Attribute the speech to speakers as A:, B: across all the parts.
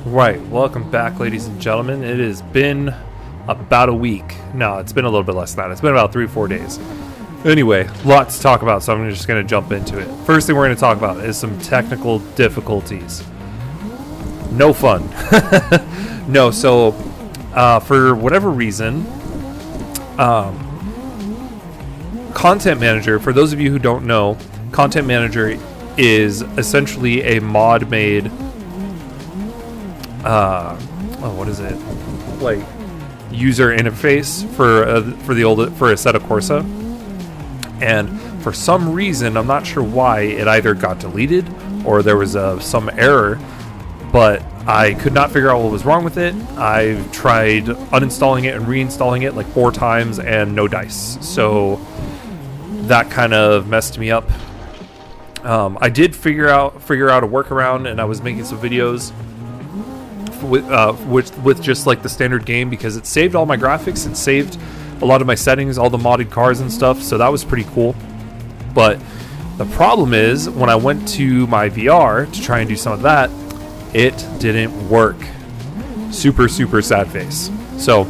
A: Right, welcome back, ladies and gentlemen. It has been about a week. No, it's been a little bit less than that. It's been about 3 or 4 days. Anyway, lots to talk about, so I'm just going to jump into it. First thing we're going to talk about is some technical difficulties. No fun. No, so for whatever reason, Content Manager, for those of you who don't know, Content Manager is essentially a mod-made what is it? Like user interface for Assetto Corsa, and for some reason, I'm not sure why, it either got deleted or there was some error, but I could not figure out what was wrong with it. I've tried uninstalling it and reinstalling it like 4 times and no dice, so that kind of messed me up. I did figure out a workaround, and I was making some videos with just like the standard game, because it saved all my graphics and saved a lot of my settings, all the modded cars and stuff, so that was pretty cool. But the problem is, when I went to my VR to try and do some of that, it didn't work. Super sad face. So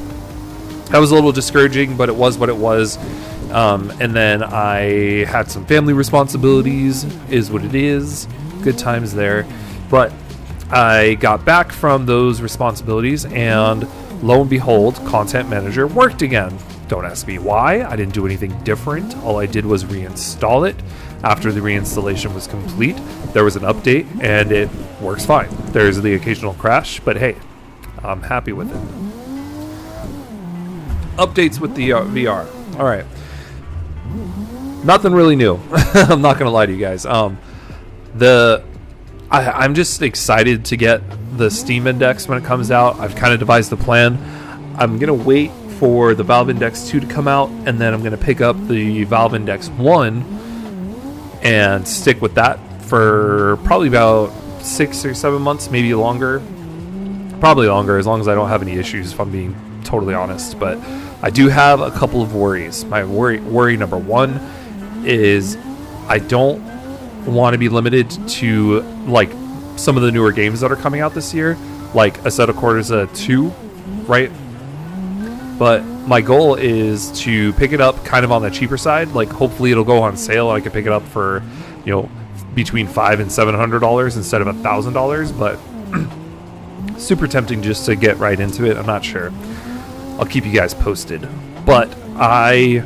A: that was a little discouraging, but it was what it was. And then I had some family responsibilities, is what it is. Good times there. But I got back from those responsibilities, and lo and behold, Content Manager worked again. Don't ask me why. I didn't do anything different. All I did was reinstall it. After the reinstallation was complete, there was an update, and it works fine. There's the occasional crash, but hey, I'm happy with it. Updates with the VR. All right. Nothing really new. I'm not gonna lie to you guys. I'm just excited to get the Steam Index when it comes out. I've kind of devised the plan. I'm gonna wait for the Valve Index 2 to come out, and then I'm gonna pick up the Valve Index 1 and stick with that for probably about 6 or 7 months, maybe longer. Probably longer, as long as I don't have any issues, if I'm being totally honest. But I do have a couple of worries. My worry number one is I don't want to be limited to like some of the newer games that are coming out this year, like Assetto Corsa 2, right? But my goal is to pick it up kind of on the cheaper side. Like, hopefully it'll go on sale and I can pick it up for, you know, between $500 and $700 instead of $1,000. But super tempting just to get right into it. I'm not sure. I'll keep you guys posted. But I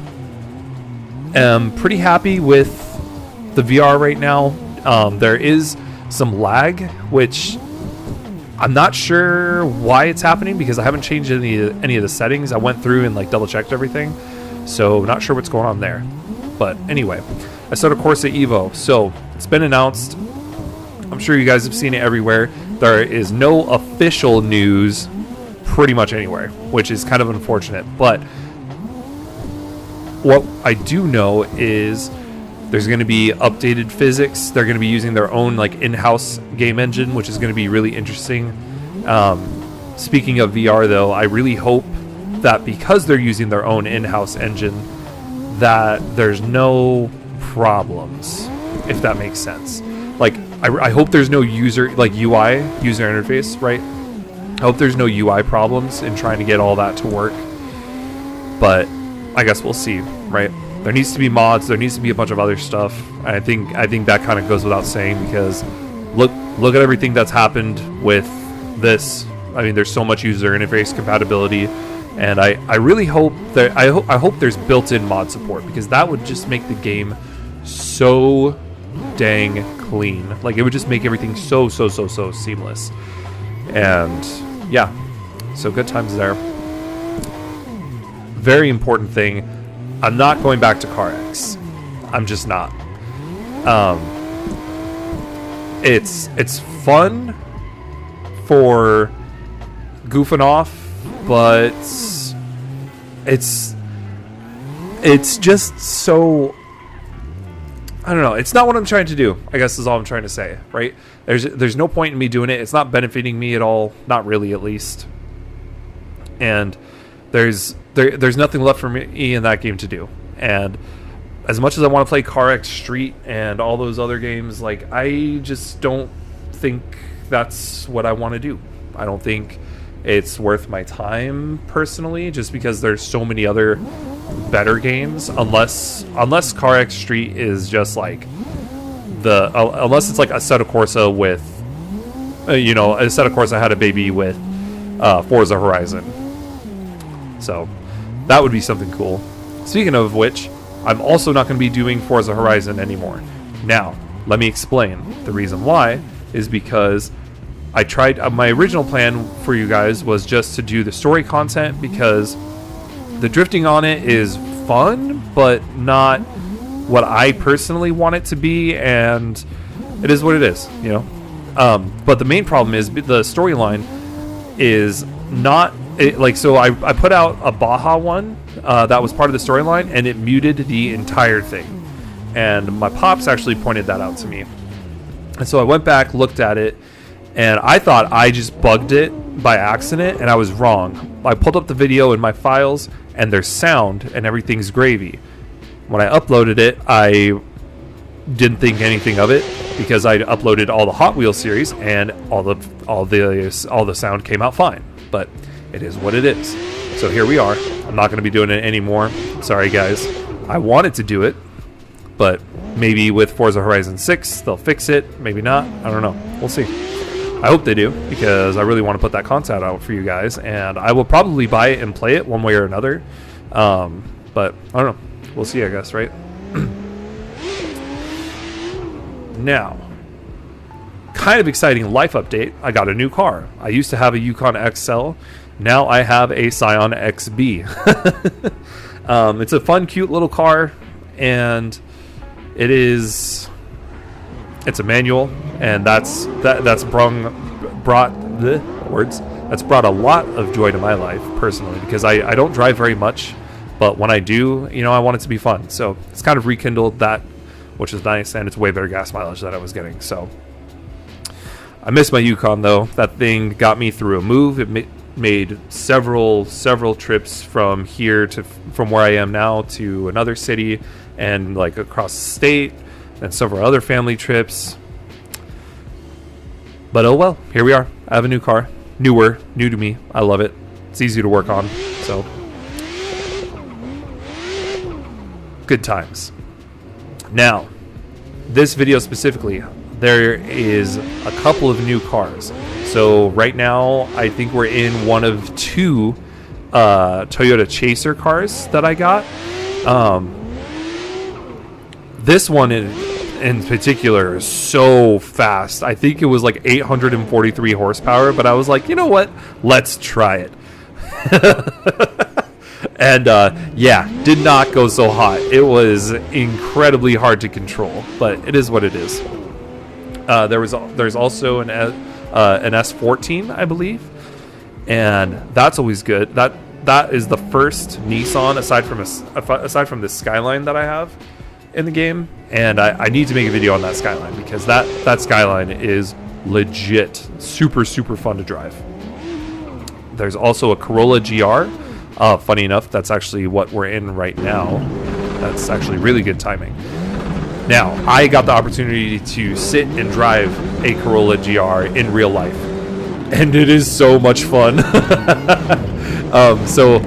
A: am pretty happy with the VR right now. There is some lag, which I'm not sure why it's happening, because I haven't changed any of the settings. I went through and like double checked everything, so not sure what's going on there. But anyway, Assetto Corsa Evo. So it's been announced. I'm sure you guys have seen it everywhere. There is no official news pretty much anywhere, which is kind of unfortunate. But what I do know is there's going to be updated physics. They're going to be using their own like in-house game engine, which is going to be really interesting. Speaking of VR, though, I really hope that because they're using their own in-house engine, that there's no problems, if that makes sense. Like, I hope there's no user interface, right? I hope there's no UI problems in trying to get all that to work. But I guess we'll see, right? There needs to be mods. There needs to be a bunch of other stuff. I think that kind of goes without saying, because look at everything that's happened with this. I mean, there's so much user interface compatibility, and I really hope that I hope there's built-in mod support, because that would just make the game so dang clean. Like, it would just make everything so seamless. And yeah, so good times there. Very important thing. I'm not going back to CARX. I'm just not. It's fun for goofing off, but it's just so, I don't know. It's not what I'm trying to do, I guess is all I'm trying to say, right? There's no point in me doing it. It's not benefiting me at all. Not really, at least. And there's nothing left for me in that game to do. And as much as I want to play CARX Street and all those other games, like, I just don't think that's what I want to do. I don't think it's worth my time personally, just because there's so many other better games. Unless CARX Street is just like unless it's like Assetto Corsa with Assetto Corsa had a baby with Forza Horizon. So that would be something cool. Speaking of which, I'm also not going to be doing Forza Horizon anymore. Now, let me explain. The reason why is because I tried, my original plan for you guys was just to do the story content, because the drifting on it is fun, but not what I personally want it to be, and it is what it is, you know. But the main problem is the storyline is not so I put out a Baja one that was part of the storyline, and it muted the entire thing, and my pops actually pointed that out to me, and so I went back, looked at it, and I thought I just bugged it by accident, and I was wrong. I pulled up the video in my files, and there's sound, and everything's gravy. When I uploaded it, I didn't think anything of it, because I uploaded all the Hot Wheels series, and all the sound came out fine. But it is what it is. So here we are. I'm not going to be doing it anymore. Sorry, guys. I wanted to do it, but maybe with Forza Horizon 6 they'll fix it. Maybe not. I don't know. We'll see. I hope they do, because I really want to put that content out for you guys, and I will probably buy it and play it one way or another. But I don't know. We'll see, I guess, right? Now, kind of exciting life update. I got a new car. I used to have a Yukon XL. Now I have a Scion XB. It's a fun, cute little car, and it's a manual, and that's brought a lot of joy to my life personally, because I don't drive very much, but when I do, I want it to be fun. So it's kind of rekindled that, which is nice, and it's way better gas mileage that I was getting. So I miss my Yukon though. That thing got me through a move. It made several trips from where I am now to another city, and like across the state, and several other family trips. But oh well, here we are. I have a new car. New to me. I love it. It's easy to work on. So good times. Now, this video specifically, there is a couple of new cars. So right now, I think we're in one of two Toyota Chaser cars that I got. This one in particular is so fast. I think it was like 843 horsepower, but I was like, you know what? Let's try it. And yeah, did not go so hot. It was incredibly hard to control, but it is what it is. There's also an S14, I believe, and that's always good. That is the first Nissan aside from the Skyline that I have in the game, and I need to make a video on that Skyline, because that Skyline is legit super fun to drive. There's also a Corolla GR. Funny enough, that's actually what we're in right now. That's actually really good timing. Now, I got the opportunity to sit and drive a Corolla GR in real life, and it is so much fun. So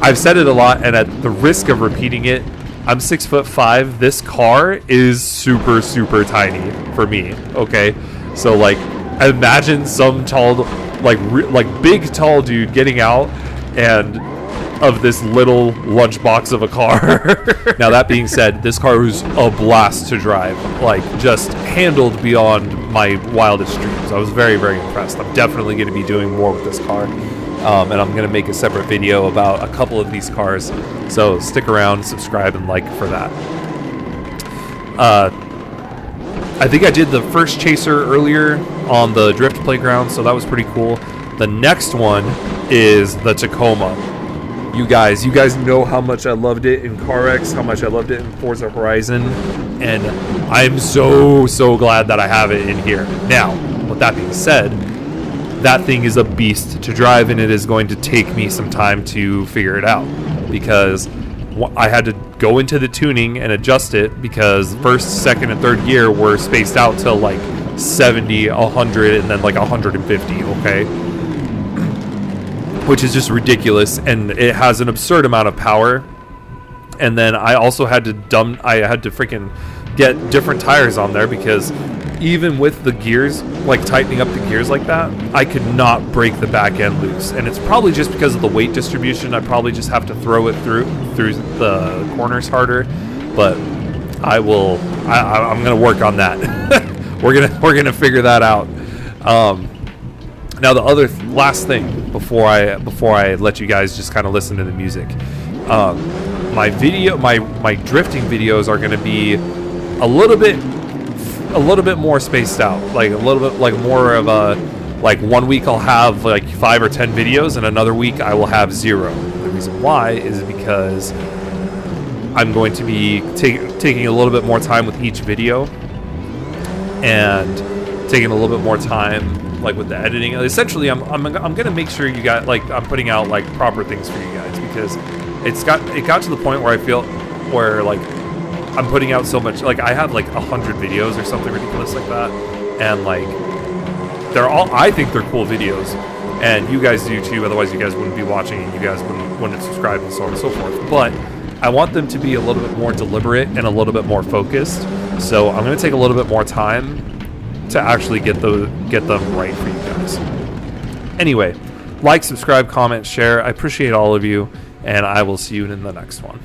A: I've said it a lot, and at the risk of repeating it, I'm 6'5". This car is super tiny for me. Okay, so like, imagine some tall, like big tall dude getting out and of this little lunchbox of a car. Now, that being said, this car was a blast to drive, like just handled beyond my wildest dreams. I was very impressed. I'm definitely going to be doing more with this car, and I'm going to make a separate video about a couple of these cars, so stick around, subscribe, and like for that. I think I did the first Chaser earlier on the Drift Playground, so that was pretty cool. The next one is the Tacoma. You guys know how much I loved it in CARX, how much I loved it in Forza Horizon, and I'm so glad that I have it in here. Now, with that being said, that thing is a beast to drive, and it is going to take me some time to figure it out, because I had to go into the tuning and adjust it, because first, second, and third gear were spaced out to like 70, 100, and then like 150, okay? Which is just ridiculous, and it has an absurd amount of power. And then I also had to freaking get different tires on there, because even with the gears, like tightening up the gears like that, I could not break the back end loose. And it's probably just because of the weight distribution. I probably just have to throw it through the corners harder, but I'm gonna work on that. we're gonna figure that out. Now the last thing before I let you guys just kind of listen to the music, my drifting videos are gonna be a little bit more spaced out, like a little bit like more of a, like 1 week I'll have like 5 or 10 videos, and another week I will have 0. The reason why is because I'm going to be taking a little bit more time with each video, and taking a little bit more time like with the editing. Essentially, I'm gonna make sure you got, like, I'm putting out like proper things for you guys, because it got to the point where I feel where like I'm putting out so much, like I have like 100 videos or something ridiculous like that, and like I think they're cool videos, and you guys do too, otherwise you guys wouldn't be watching, and you guys wouldn't subscribe, and so on and so forth. But I want them to be a little bit more deliberate and a little bit more focused, so I'm going to take a little bit more time to actually get them right for you guys. Anyway, like, subscribe, comment, share. I appreciate all of you, and I will see you in the next one.